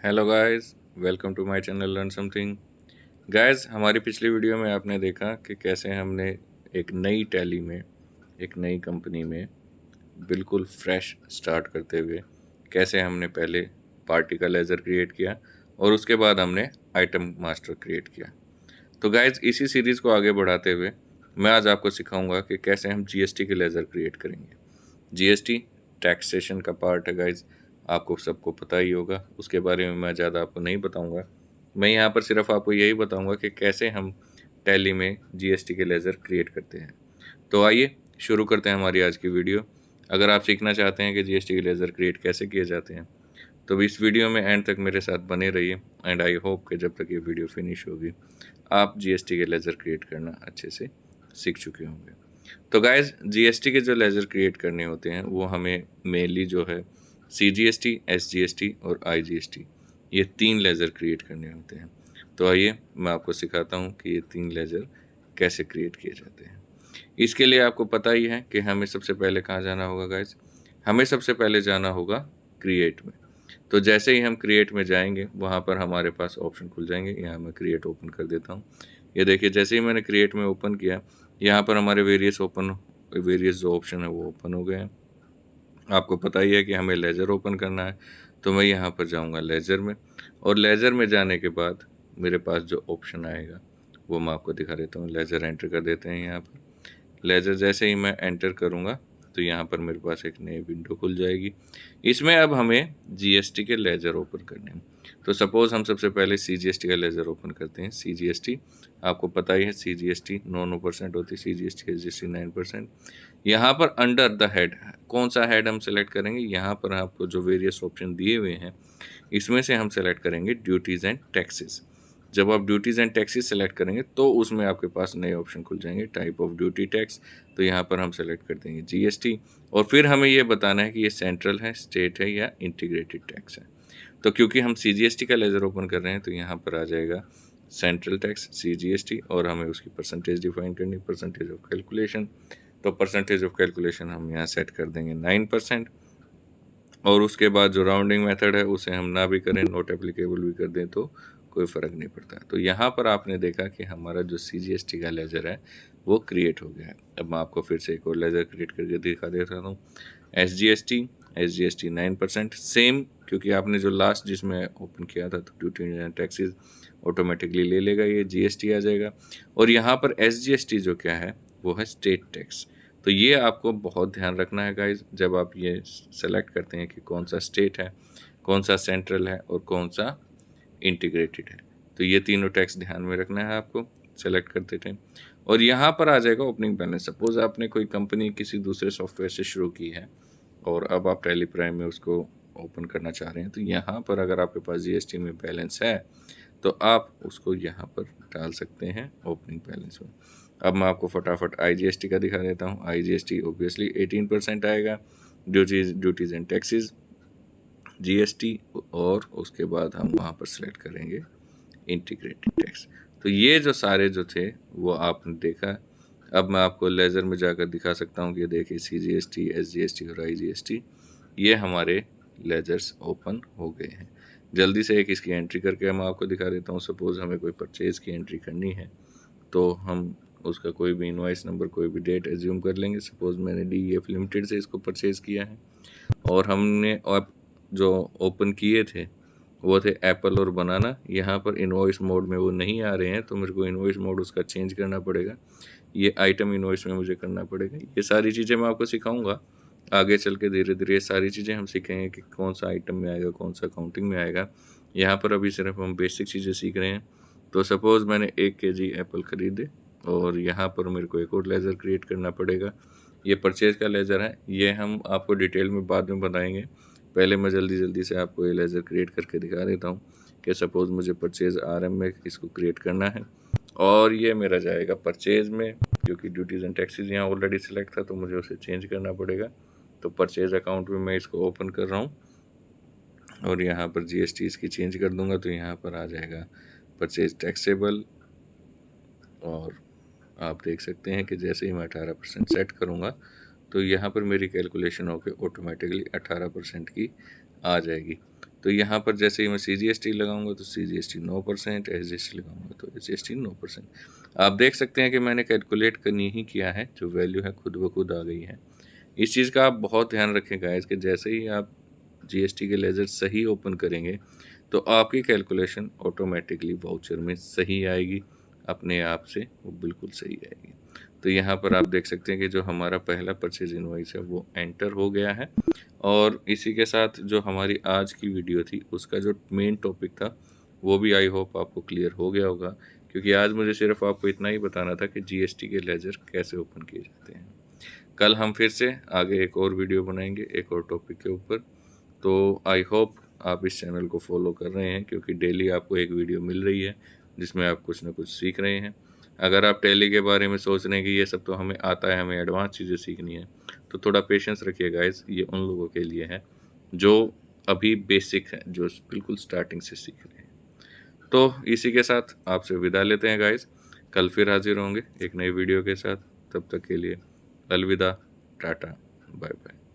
Hello guys, welcome to my channel learn something. Guys, हमारी पिछली video में आपने देखा कि कैसे हमने एक नई टैली में, एक नई कंपनी में बिल्कुल फ्रेश स्टार्ट करते हुए कैसे हमने पहले पार्टी का लेज़र क्रिएट किया और उसके बाद हमने आइटम मास्टर क्रिएट किया। तो गाइस, इसी सीरीज़ को आगे बढ़ाते हुए मैं आज आपको सिखाऊंगा कि कैसे हम जीएसटी के लेज़र क्रिएट करेंगे। जीएसटी टैक्सेशन का पार्ट है गाइज, आपको सबको पता ही होगा। उसके बारे में मैं ज़्यादा आपको नहीं बताऊंगा। मैं यहाँ पर सिर्फ आपको यही बताऊंगा कि कैसे हम टैली में जीएसटी के लेज़र क्रिएट करते हैं। तो आइए शुरू करते हैं हमारी आज की वीडियो। अगर आप सीखना चाहते हैं कि जीएसटी के लेज़र क्रिएट कैसे किए जाते हैं तो इस वीडियो में एंड तक मेरे साथ बने रहिए। एंड आई होप कि जब तक ये वीडियो फिनिश होगी आप जीएसटी के लेज़र क्रिएट करना अच्छे से सीख चुके होंगे। तो गाइज, जीएसटी के जो लेज़र क्रिएट करने होते हैं वो हमें मेनली जो है सीजीएसटी, एसजीएसटी और आईजीएसटी, ये 3 लेज़र क्रिएट करने होते हैं। तो आइए मैं आपको सिखाता हूँ कि ये 3 लेज़र कैसे क्रिएट किए जाते हैं। इसके लिए आपको पता ही है कि हमें सबसे पहले कहाँ जाना होगा गाइज। हमें सबसे पहले जाना होगा क्रिएट में। तो जैसे ही हम क्रिएट में जाएंगे वहाँ पर हमारे पास ऑप्शन खुल जाएंगे। यहाँ मैं क्रिएट ओपन कर देता हूँ। ये देखिए, जैसे ही मैंने क्रिएट में ओपन किया यहाँ पर हमारे वेरियस जो ऑप्शन है वो ओपन हो गए हैं। आपको पता ही है कि हमें लेज़र ओपन करना है, तो मैं यहाँ पर जाऊँगा लेज़र में, और लेज़र में जाने के बाद मेरे पास जो ऑप्शन आएगा वो मैं आपको दिखा देता हूँ। लेज़र एंटर कर देते हैं यहाँ पर। लेज़र जैसे ही मैं एंटर करूँगा तो यहाँ पर मेरे पास एक नई विंडो खुल जाएगी। इसमें अब हमें जीएसटी के लेज़र ओपन करने हैं। तो सपोज़ हम सबसे पहले सीजीएसटी का लेज़र ओपन करते हैं। सीजीएसटी आपको पता ही है, सीजीएसटी 9% होती है, सीजीएसटी एसजीएसटी 9%। यहाँ पर अंडर द हेड कौन सा हेड हम सेलेक्ट करेंगे, यहाँ पर आपको जो वेरियस ऑप्शन दिए हुए हैं इसमें से हम सेलेक्ट करेंगे ड्यूटीज़ एंड टैक्सेस। जब आप ड्यूटीज़ एंड टैक्सेस सेलेक्ट करेंगे तो उसमें आपके पास नए ऑप्शन खुल जाएंगे, टाइप ऑफ ड्यूटी टैक्स। तो यहाँ पर हम सेलेक्ट कर देंगे जीएसटी, और फिर हमें ये बताना है कि ये सेंट्रल है, स्टेट है या इंटीग्रेटेड टैक्स है। तो क्योंकि हम सीजीएसटी का लेज़र ओपन कर रहे हैं तो यहाँ पर आ जाएगा सेंट्रल टैक्स सीजीएसटी, और हमें उसकी परसेंटेज डिफाइन करनी, परसेंटेज ऑफ कैलकुलेशन। तो परसेंटेज ऑफ कैलकुलेशन हम यहाँ सेट कर देंगे 9%। और उसके बाद जो राउंडिंग मेथड है उसे हम ना भी करें, नॉट एप्लीकेबल भी कर दें तो कोई फ़र्क नहीं पड़ता। तो यहाँ पर आपने देखा कि हमारा जो सीजीएसटी का लेज़र है वो क्रिएट हो गया है। अब मैं आपको फिर से एक और लेज़र क्रिएट करके दिखा देता हूँ। एसजीएसटी, एसजीएसटी 9% सेम, क्योंकि आपने जो लास्ट जिसमें ओपन किया था तो ड्यूटी एंड टैक्सेस ऑटोमेटिकली ले लेगा, ये जीएसटी आ जाएगा। और यहाँ पर एसजीएसटी जो क्या है वो है स्टेट टैक्स। तो ये आपको बहुत ध्यान रखना है गाइज, जब आप ये सेलेक्ट करते हैं कि कौन सा स्टेट है, कौन सा सेंट्रल है और कौन सा इंटीग्रेटेड है। तो ये तीनों टैक्स ध्यान में रखना है आपको सेलेक्ट करते टाइम। और यहाँ पर आ जाएगा ओपनिंग बैलेंस। सपोज आपने कोई कंपनी किसी दूसरे सॉफ्टवेयर से शुरू की है और अब आप टैली प्राइम में उसको ओपन करना चाह रहे हैं, तो यहाँ पर अगर आपके पास जीएसटी में बैलेंस है तो आप उसको यहाँ पर डाल सकते हैं ओपनिंग बैलेंस में। अब मैं आपको फटाफट आईजीएसटी का दिखा देता हूँ। आईजीएसटी ऑब्वियसली 18% आएगा, ड्यूटीज़ एंड टैक्सेस जीएसटी, और उसके बाद हम वहाँ पर सेलेक्ट करेंगे इंटीग्रेटेड टैक्स। तो ये जो सारे जो थे वो आपने देखा। अब मैं आपको लेज़र में जाकर दिखा सकता हूँ कि देखिए सीजीएसटी, एसजीएसटी और आईजीएसटी ये हमारे लेजर्स ओपन हो गए हैं। जल्दी से एक इसकी एंट्री करके मैं आपको दिखा देता हूँ। सपोज़ हमें कोई परचेज़ की एंट्री करनी है तो हम उसका कोई भी इनवॉइस नंबर, कोई भी डेट एज्यूम कर लेंगे। सपोज़ मैंने डीईएफ लिमिटेड से इसको परचेज़ किया है और हमने और जो ओपन किए थे वो थे एप्पल और बनाना। यहाँ पर इनवॉइस मोड में वो नहीं आ रहे हैं तो मेरे को इनवॉइस मोड उसका चेंज करना पड़ेगा। ये आइटम इनवॉइस में मुझे करना पड़ेगा। ये सारी चीज़ें मैं आपको सिखाऊंगा आगे चल के, धीरे धीरे ये सारी चीज़ें हम सीखेंगे कि कौन सा आइटम में आएगा, कौन सा काउंटिंग में आएगा। यहाँ पर अभी सिर्फ हम बेसिक चीज़ें सीख रहे हैं। तो सपोज़ मैंने 1 केजी एप्पल ख़रीदे और यहाँ पर मेरे को एक और लेज़र क्रिएट करना पड़ेगा। ये परचेज़ का लेज़र है, ये हम आपको डिटेल में बाद में बताएंगे। पहले मैं जल्दी से आपको ये लेज़र क्रिएट करके दिखा देता हूँ कि सपोज़ मुझे परचेज़ आरएम में इसको क्रिएट करना है और ये मेरा जाएगा परचेज़ में, क्योंकि ड्यूटीज़ एंड टैक्सेस यहाँ ऑलरेडी सिलेक्ट था तो मुझे उसे चेंज करना पड़ेगा। तो परचेज़ अकाउंट में मैं इसको ओपन कर रहा हूँ और यहाँ पर जीएसटी इसकी चेंज कर दूँगा तो यहाँ पर आ जाएगा परचेज़ टैक्सेबल। और आप देख सकते हैं कि जैसे ही मैं 18% सेट करूँगा तो यहाँ पर मेरी कैलकुलेशन होकर ऑटोमेटिकली 18% की आ जाएगी। तो यहाँ पर जैसे ही मैं CGST लगाऊंगा तो CGST 9%, SGST लगाऊंगा तो SGST 9%। आप देख सकते हैं कि मैंने कैलकुलेट करनी ही किया है, जो वैल्यू है खुद ब खुद आ गई है। इस चीज़ का आप बहुत ध्यान रखें गाइस कि जैसे ही आप GST के लेजर सही ओपन करेंगे तो आपकी कैलकुलेशन ऑटोमेटिकली वाउचर में सही आएगी, अपने आप से वो बिल्कुल सही आएगी। तो यहाँ पर आप देख सकते हैं कि जो हमारा पहला परचेज इनवॉइस है वो एंटर हो गया है। और इसी के साथ जो हमारी आज की वीडियो थी उसका जो मेन टॉपिक था वो भी आई होप आपको क्लियर हो गया होगा, क्योंकि आज मुझे सिर्फ आपको इतना ही बताना था कि GST के लेजर कैसे ओपन किए जाते हैं। कल हम फिर से आगे एक और वीडियो बनाएंगे एक और टॉपिक के ऊपर। तो आई होप आप इस चैनल को फॉलो कर रहे हैं, क्योंकि डेली आपको एक वीडियो मिल रही है जिसमें आप कुछ ना कुछ सीख रहे हैं। अगर आप टैली के बारे में सोच रहे हैं कि ये सब तो हमें आता है, हमें एडवांस चीज़ें सीखनी है, तो थोड़ा पेशेंस रखिए गाइस। ये उन लोगों के लिए है जो अभी बेसिक है, जो बिल्कुल स्टार्टिंग से सीख रहे हैं। तो इसी के साथ आपसे विदा लेते हैं गाइस। कल फिर हाजिर होंगे एक नई वीडियो के साथ। तब तक के लिए अलविदा, टाटा, बाय बाय।